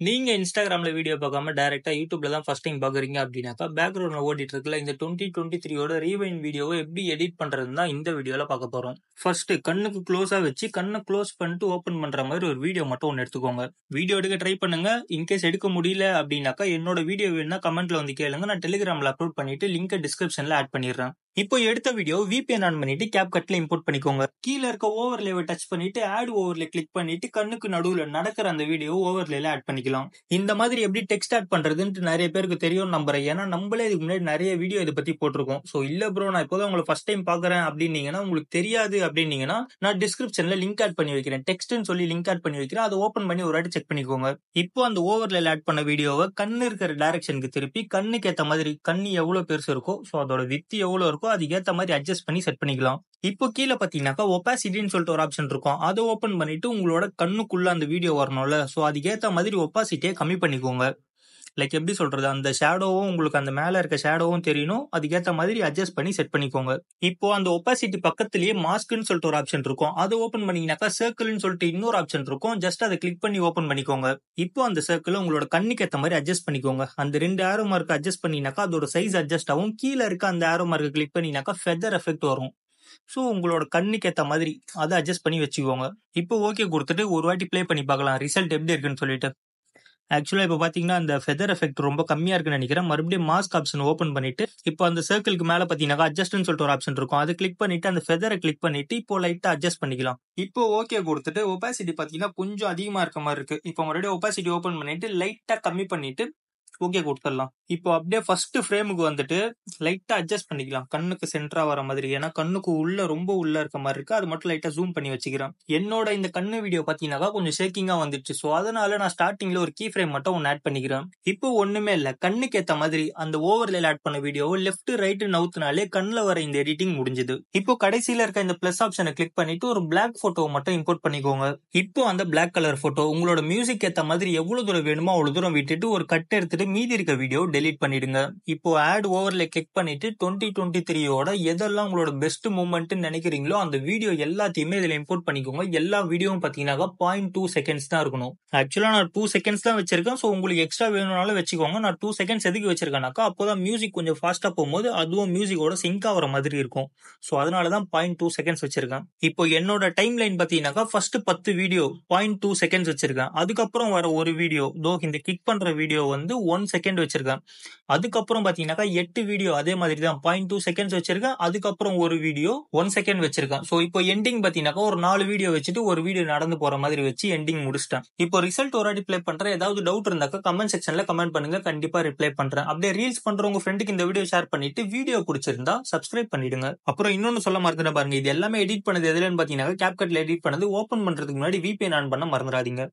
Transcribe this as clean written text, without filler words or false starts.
நீங்க Instagramல வீடியோ பார்க்காம டைரக்ட்டா YouTubeல தான் ஃபர்ஸ்ட் டைம் பார்க்குறீங்க அப்படின்னாக்கா, பேக்கிரவுண்ட்ல ஓடிட்டு இருக்குல்ல இந்த 2023யோட ரீவைண்ட் வீடியோவ எப்படி எடிட் பண்றதுன்னு தான் இந்த வீடியோல பார்க்க போறோம். ஃபர்ஸ்ட் கண்ணுக்கு க்ளோஸா வச்சு கண்ண க்ளோஸ் பண்ணிட்டு ஓப்பன் பண்ற மாதிரி ஒரு வீடியோ மட்டும் ஒன்னு எடுத்துக்கோங்க. வீடியோ எடுக்க ட்ரை பண்ணுங்க. இன்கேஸ் எடுக்க முடியல அப்படின்னாக்கா என்னோட வீடியோ வேணும்னா கமெண்ட்ல வந்து கேளுங்க. நான் டெலிகிராம்ல அப்லோட் பண்ணிட்டு லிங்கை டிஸ்கிரிப்ஷன்ல ஆட் பண்ணிடுறேன். இப்போ எடுத்த வீடியோ VPN ஆன் பண்ணிட்டு CapCutல இம்போர்ட் பண்ணிக்கோங்க. கீழ இருக்க ஓவர்லேவை டச் பண்ணிட்டு ஆட் ஓவர்லே கிளிக் பண்ணிட்டு கண்ணுக்கு நடுவுல நடக்கிற அந்த வீடியோ ஓவர்லேல ஆட் பண்ணிக்கலாம். இந்த மாதிரி எப்படி டெக்ஸ்ட் ஆட் பண்றதுன்னு நிறைய பேருக்கு தெரியும் நம்புறேன். ஏன்னா நம்மளே இதுக்கு முன்னாடி நிறைய வீடியோ இதை பத்தி போட்டிருக்கோம். சோ இல்ல ப்ரோ நான் இப்போதான் உங்களை ஃபர்ஸ்ட் டைம் பாக்குறேன் அப்படின்னீங்கன்னா, உங்களுக்கு தெரியாது அப்படின்னீங்கன்னா நான் டிஸ்கிரிப்ஷன்ல லிங்க் ஆட் பண்ணி வைக்கிறேன். டெக்ஸ்ட்னு சொல்லி லிங்க் ஆட் பண்ணி வைக்கிறேன். அதை ஓபன் பண்ணி ஒரு வாட்டி செக் பண்ணிக்கோங்க. இப்போ அந்த ஓவர்லேல ஆட் பண்ண வீடியோவை கண்ணு இருக்கிற டைரக்ஷனுக்கு திருப்பி கண்ணுக்கு ஏத்த மாதிரி கண்ணு எவ்வளவு பெருசு இருக்கோ சோ அதோட வித்து எவ்வளவு இருக்கோ அதுக்கு ஏத்த மாதிரி அட்ஜஸ்ட் பண்ணி செட் பண்ணிக்கலாம். இப்போ கீழே பாத்தீங்கன்னாக்கா ஒபாசிட்டின்னு சொல்லிட்டு ஒரு ஆப்ஷன் இருக்கும். அதை ஓபன் பண்ணிட்டு உங்களோட கண்ணுக்குள்ள அந்த வீடியோ வரணும்ல, சோ அதுக்கேத்த மாதிரி ஒபாசிட்டியை கம்மி பண்ணிக்கோங்க. லைக் எப்படி சொல்றது, அந்த ஷேடோவும் உங்களுக்கு அந்த மேல இருக்க ஷேடோவும் தெரியணும். அதுக்கேத்த மாதிரி அட்ஜஸ்ட் பண்ணி செட் பண்ணிக்கோங்க. இப்போ அந்த ஒபாசிட்டி பக்கத்திலேயே மாஸ்க்னு சொல்லிட்டு ஒரு ஆப்ஷன் இருக்கும். அதை ஓபன் பண்ணீங்கன்னாக்கா சர்க்கிள்னு சொல்லிட்டு இன்னொரு ஆப்ஷன் இருக்கும். ஜஸ்ட் அதை கிளிக் பண்ணி ஓபன் பண்ணிக்கோங்க. இப்போ அந்த சர்க்கிள் உங்களோட கண்ணுக்கு ஏத்த மாதிரி அட்ஜஸ்ட் பண்ணிக்கோங்க. அந்த 2 ஆரோ மார்க் அட்ஜஸ்ட் பண்ணீங்கன்னாக்கா அதோட சைஸ் அட்ஜஸ்ட் ஆகும். கீழே இருக்க அந்த ஆரோ மார்க் கிளிக் பண்ணீங்கன்னாக்கா ஃபெதர் எஃபெக்ட் வரும். சோ உங்களோட கண்ணுக்கு ஏத்த மாதிரி அதை அட்ஜஸ்ட் பண்ணி வச்சுக்கோங்க. இப்போ ஓகே கொடுத்துட்டு ஒரு வாட்டி ப்ளே பண்ணி பார்க்கலாம் ரிசல்ட் எப்படி இருக்குன்னு சொல்லிட்டு. ஆக்சுவலா இப்போ பாத்தீங்கன்னா அந்த ஃபெதர் எஃபெக்ட் ரொம்ப கம்மியா இருக்குன்னு நினைக்கிறேன். மறுபடியும் மாஸ்க் ஆப்ஷன் ஓபன் பண்ணிட்டு இப்போ அந்த சர்க்கிளுக்கு மேல பாத்தீங்கன்னா அட்ஜஸ்ட்னு சொல்லிட்டு ஒரு ஆப்ஷன் இருக்கும். அதை கிளிக் பண்ணிட்டு அந்த ஃபெதரை கிளிக் பண்ணிட்டு இப்போ லைட்டா அட்ஜஸ்ட் பண்ணிக்கலாம். இப்போ ஓகே கொடுத்துட்டு ஒபாசிட்டி பாத்தீங்கன்னா கொஞ்சம் அதிகமா இருக்க மாதிரி இருக்கு. இப்போ மறுபடியும் ஒபாசிட்டி ஓபன் பண்ணிட்டு லைட்டா கம்மி பண்ணிட்டு ஓகே கொடுத்துடலாம். இப்போ அப்படியே ஃபர்ஸ்ட் ஃப்ரேமுக்கு வந்துட்டு லைட்டா அட்ஜஸ்ட் பண்ணிக்கலாம் கண்ணுக்கு சென்டரா வர மாதிரி. ஏன்னா கண்ணுக்கு உள்ள ரொம்ப உள்ள இருக்க மாதிரி இருக்கு. அது மட்டும் லைட்டா ஜூம் பண்ணி வச்சுக்கிறேன். என்னோட இந்த கண்ணு வீடியோ பாத்தீங்கன்னா கொஞ்சம் ஷேக்கிங்கா வந்துச்சு. சோ அதனால நான் ஸ்டார்டிங்ல ஒரு கீ ஃப்ரேம் மட்டும் ஒன்னு ஆட் பண்ணிக்கிறேன். இப்போ ஒண்ணுமே இல்ல, கண்ணுக்கு ஏத்த மாதிரி அந்த ஓவர்லே ஆட் பண்ண வீடியோவை லெஃப்ட் ரைட் நவுத்துனாலே கண்ணுல வர இந்த எடிட்டிங் முடிஞ்சது. இப்போ கடைசியில இருக்க இந்த பிளஸ் ஆப்ஷனை கிளிக் பண்ணிட்டு ஒரு பிளாக் போட்டோவை மட்டும் இம்போர்ட் பண்ணிக்கோங்க. இப்போ அந்த பிளாக் கலர் போட்டோ உங்களோட மியூசிக் ஏத்த மாதிரி எவ்வளவு தூரம் வேணுமோ அவ்வளவு தூரம் விட்டுட்டு ஒரு கட் எடுத்துட்டு மீதி இருக்க வீடியோ டெலீட் பண்ணிடுங்க. இப்போ ஆட் ஓவர்ல கிளிக் பண்ணிட்டு 2023யோட எதெல்லாம் உங்களோட பெஸ்ட் மூமெண்ட் நினைக்கிறீங்களோ அந்த வீடியோ எல்லாத்தையுமே இதுல இம்போர்ட் பண்ணிக்கோங்க. எல்லா வீடியோவும் பாத்தீங்கன்னா 0.2 செகண்ட்ஸ் தான் இருக்கணும். ஆக்சுவலா நான் 2 செகண்ட்ஸ் தான் வச்சிருக்கேன். சோ உங்களுக்கு எக்ஸ்ட்ரா வேணும்னாலும் வச்சுக்கோங்க. நான் 2 செகண்ட்ஸ் எதுக்கு வச்சிருக்கேனாக்கா அப்போதான் மியூசிக் கொஞ்சம் ஃபாஸ்டா போகும்போது அதுவும் மியூசிக்கோட சிங்க் ஆகிற மாதிரி இருக்கும். சோ அதனாலதான் 0.2 செகண்ட்ஸ் வச்சிருக்கேன். இப்போ என்னோட டைம் லைன் பாத்தீங்கன்னாக்கா ஃபர்ஸ்ட் 10 வீடியோ 0.2 செகண்ட்ஸ் வச்சிருக்கேன். அதுக்கப்புறம் வர ஒரு வீடியோ இந்த கிளிக் பண்ற வீடியோ 1 செகண்ட் வச்சிருக்கேன். அதுக்கப்புறம் பாத்தீங்கன்னா 8 வீடியோ அதே மாதிரி தான் 0.2 செகண்ட்ஸ் வச்சிருக்கேன். அதுக்கப்புறம் ஒரு வீடியோ 1 செகண்ட் வச்சிருக்கேன். சோ இப்போ எண்டிங் பாத்தீங்கன்னா ஒரு 4 வீடியோ வச்சுட்டு ஒரு வீடியோ நடந்து போற மாதிரி வச்சு எண்டிங் முடிச்சிட்டேன். இப்போ ரிசல்ட் ஒரு வாட்டி ப்ளே பண்றேன். ஏதாவது டவுட் இருந்தாக்கா கமெண்ட் செக்ஷன்ல கமெண்ட் பண்ணுங்க, கண்டிப்பா ரிப்ளை பண்றேன். அப்படியே ரீல்ஸ் பண்றவங்க ஃப்ரெண்டுக்கு இந்த வீடியோ ஷேர் பண்ணிட்டு வீடியோ பிடிச்சிருந்தா சப்ஸ்கிரைப் பண்ணிடுங்க. அப்புறம் இன்னொன்னு சொல்ல மறந்துட்டேன் பாருங்க, இது எல்லாமே எடிட் பண்ணது எதுலன்னு பாத்தீங்கன்னா CapCutல எடிட் பண்ணது. ஓபன் பண்றதுக்கு முன்னாடி VPN ஆன் பண்ண மறந்துடாதீங்க.